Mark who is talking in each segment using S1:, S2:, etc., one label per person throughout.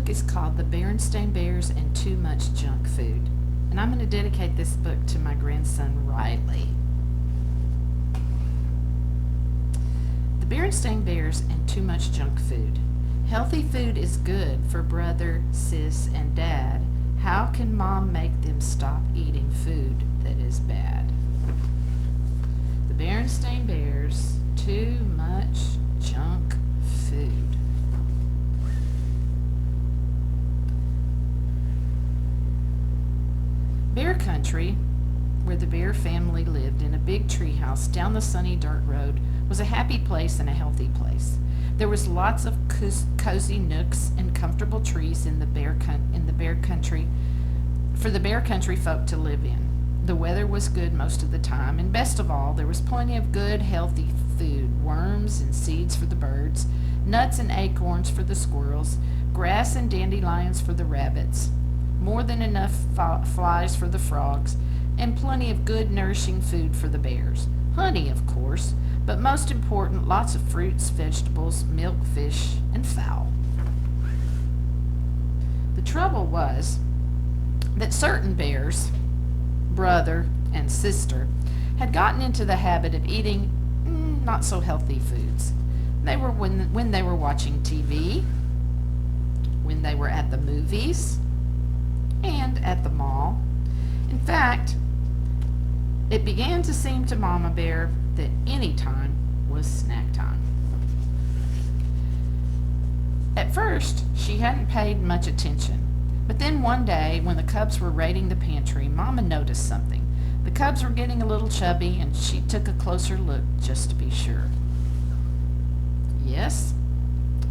S1: book is called The Berenstain Bears and Too Much Junk Food. And I'm going to dedicate this book to my grandson, Riley. The Berenstain Bears and Too Much Junk Food. Healthy food is good for brother, sis, and dad. How can mom make them stop eating food that is bad? The Berenstain Bears, too much junk food. Bear Country, where the Bear family lived in a big treehouse down the sunny dirt road, was a happy place and a healthy place. There was lots of cozy nooks and comfortable trees in the Bear Country for the Bear Country folk to live in. The weather was good most of the time, and best of all, there was plenty of good, healthy food, worms and seeds for the birds, nuts and acorns for the squirrels, grass and dandelions for the rabbits, more than enough flies for the frogs, and plenty of good, nourishing food for the bears. Honey, of course, but most important, lots of fruits, vegetables, milk, fish, and fowl. The trouble was that certain bears, brother and sister, had gotten into the habit of eating not so healthy foods. They were when they were watching TV, when they were at the movies, and at the mall. In fact, it began to seem to Mama Bear that any time was snack time. At first, she hadn't paid much attention, but then one day, when the cubs were raiding the pantry, Mama noticed something. The cubs were getting a little chubby, and she took a closer look just to be sure. Yes,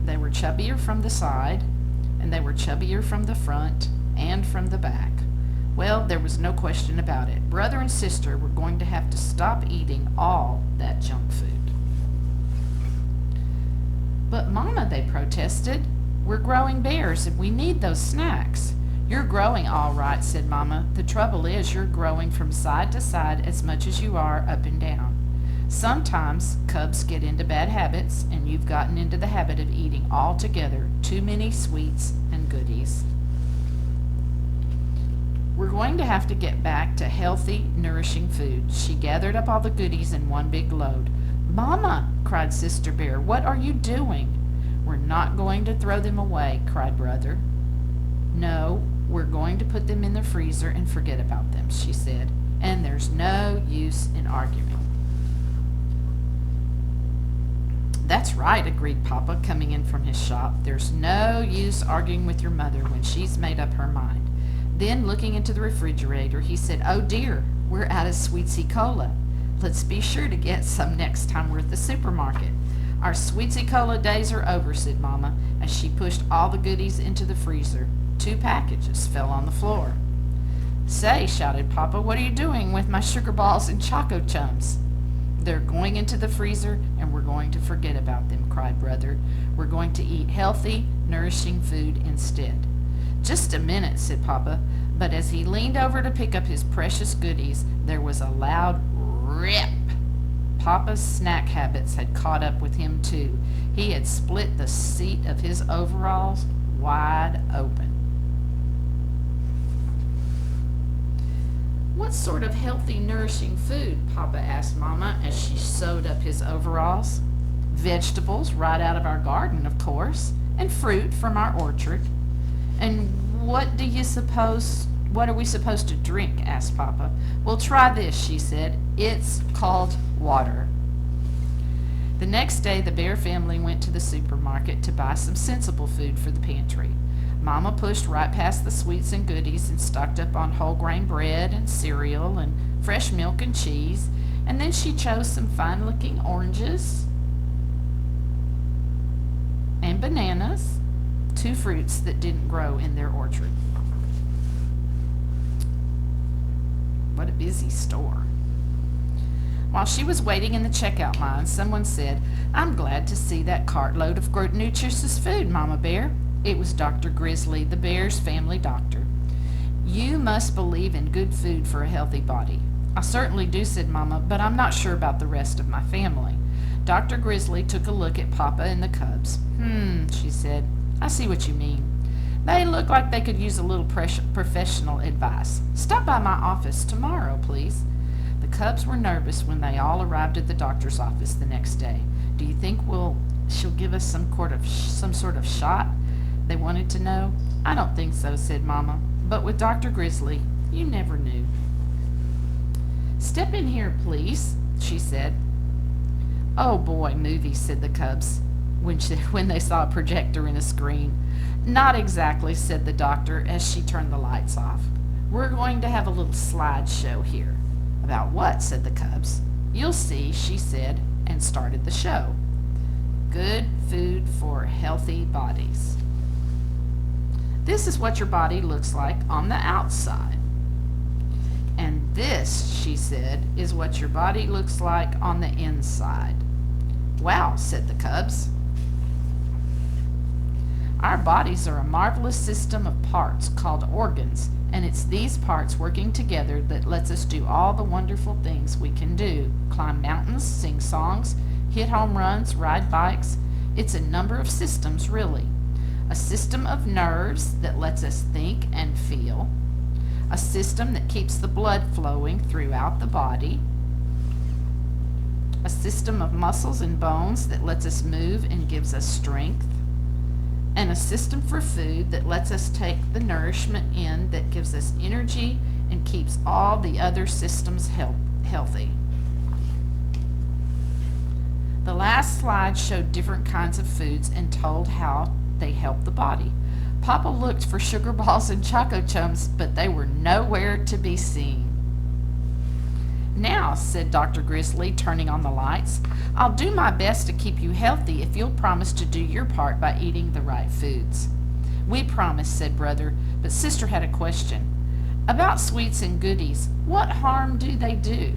S1: they were chubbier from the side, and they were chubbier from the front and from the back. Well, there was no question about it. Brother and sister were going to have to stop eating all that junk food. But Mama, they protested, we're growing bears and we need those snacks. You're growing all right, said Mama. The trouble is you're growing from side to side as much as you are up and down. Sometimes cubs get into bad habits, and you've gotten into the habit of eating altogether too many sweets and goodies. We're going to have to get back to healthy, nourishing food. She gathered up all the goodies in one big load. Mama, cried Sister Bear, what are you doing? We're not going to throw them away, cried Brother. No, we're going to put them in the freezer and forget about them, she said, and there's no use in arguing. That's right, agreed Papa, coming in from his shop. There's no use arguing with your mother when she's made up her mind. Then, looking into the refrigerator, he said, oh dear, we're out of Sweetsy Cola. Let's be sure to get some next time we're at the supermarket. Our Sweetsy Cola days are over, said Mama, as she pushed all the goodies into the freezer. 2 packages fell on the floor. Say, shouted Papa, what are you doing with my sugar balls and Choco Chums? They're going into the freezer, and we're going to forget about them, cried Brother. We're going to eat healthy, nourishing food instead. Just a minute, said Papa, but as he leaned over to pick up his precious goodies, there was a loud rip. Papa's snack habits had caught up with him, too. He had split the seat of his overalls wide open. What sort of healthy, nourishing food? Papa asked Mama as she sewed up his overalls. Vegetables right out of our garden, of course, and fruit from our orchard. And what are we supposed to drink? Asked Papa. Well, try this, she said. It's called water. The next day, the Bear family went to the supermarket to buy some sensible food for the pantry. Mama pushed right past the sweets and goodies and stocked up on whole grain bread and cereal and fresh milk and cheese, and then she chose some fine-looking oranges and bananas, 2 fruits that didn't grow in their orchard. What a busy store. While she was waiting in the checkout line, someone said, I'm glad to see that cartload of nutritious food, Mama Bear. It was Dr. Grizzly, the bear's family doctor. You must believe in good food for a healthy body. I certainly do, said Mama, but I'm not sure about the rest of my family. Dr. Grizzly took a look at Papa and the cubs. She said, I see what you mean. They look like they could use a little professional advice. Stop by my office tomorrow, please. The cubs were nervous when they all arrived at the doctor's office the next day. Do you think she'll give us some sort of shot? They wanted to know. I don't think so, said Mama. But with Dr. Grizzly, you never knew. Step in here, please, she said. Oh boy, movies, said the cubs when they saw a projector in a screen. Not exactly, said the doctor as she turned the lights off. We're going to have a little slideshow here. About what? Said the cubs. You'll see, she said, and started the show. Good food for healthy bodies. This is what your body looks like on the outside. And this, she said, is what your body looks like on the inside. Wow, said the cubs. Our bodies are a marvelous system of parts called organs, and it's these parts working together that lets us do all the wonderful things we can do. Climb mountains, sing songs, hit home runs, ride bikes. It's a number of systems, really. A system of nerves that lets us think and feel. A system that keeps the blood flowing throughout the body. A system of muscles and bones that lets us move and gives us strength. And a system for food that lets us take the nourishment in that gives us energy and keeps all the other systems healthy. The last slide showed different kinds of foods and told how they help the body. Papa looked for sugar balls and Choco Chums, but they were nowhere to be seen. Now, said Dr. Grizzly, turning on the lights, I'll do my best to keep you healthy if you'll promise to do your part by eating the right foods. We promise, said Brother, but Sister had a question. About sweets and goodies, what harm do they do?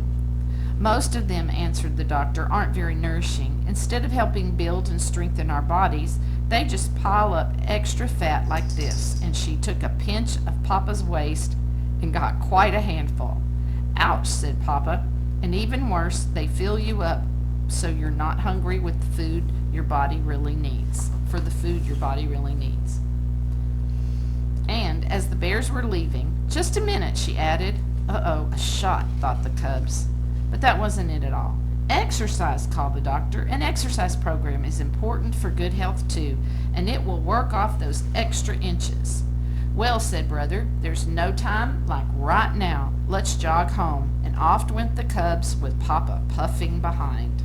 S1: Most of them, answered the doctor, aren't very nourishing. Instead of helping build and strengthen our bodies, they just pile up extra fat like this. And she took a pinch of Papa's waist and got quite a handful. Ouch, said Papa. And even worse, they fill you up so you're not hungry with the food your body really needs. For the food your body really needs. And as the bears were leaving, just a minute, she added. Uh-oh, a shot, thought the cubs. But that wasn't it at all. Exercise, called the doctor. An exercise program is important for good health too, and it will work off those extra inches. Well, said Brother, there's no time like right now. Let's jog home. And off went the cubs with Papa puffing behind.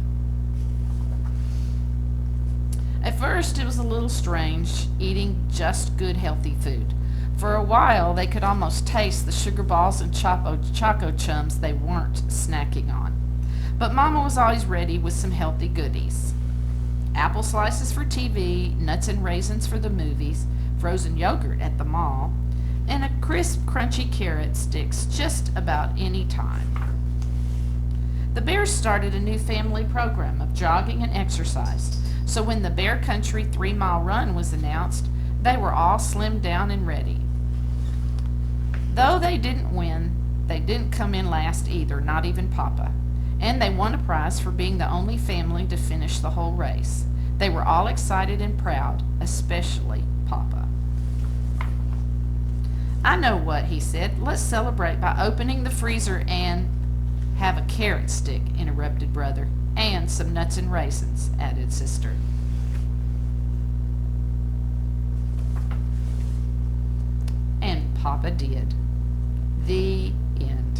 S1: At first it was a little strange eating just good healthy food. For a while they could almost taste the sugar balls and Choco Chums they weren't snacking on. But Mama was always ready with some healthy goodies. Apple slices for TV, nuts and raisins for the movies, frozen yogurt at the mall, and a crisp, crunchy carrot sticks just about any time. The Bears started a new family program of jogging and exercise, so when the Bear Country 3-mile run was announced, they were all slimmed down and ready. Though they didn't win, they didn't come in last either, not even Papa. And they won a prize for being the only family to finish the whole race. They were all excited and proud, especially Papa. I know what, he said. Let's celebrate by opening the freezer and have a carrot stick, interrupted Brother. And some nuts and raisins, added Sister. And Papa did. The end.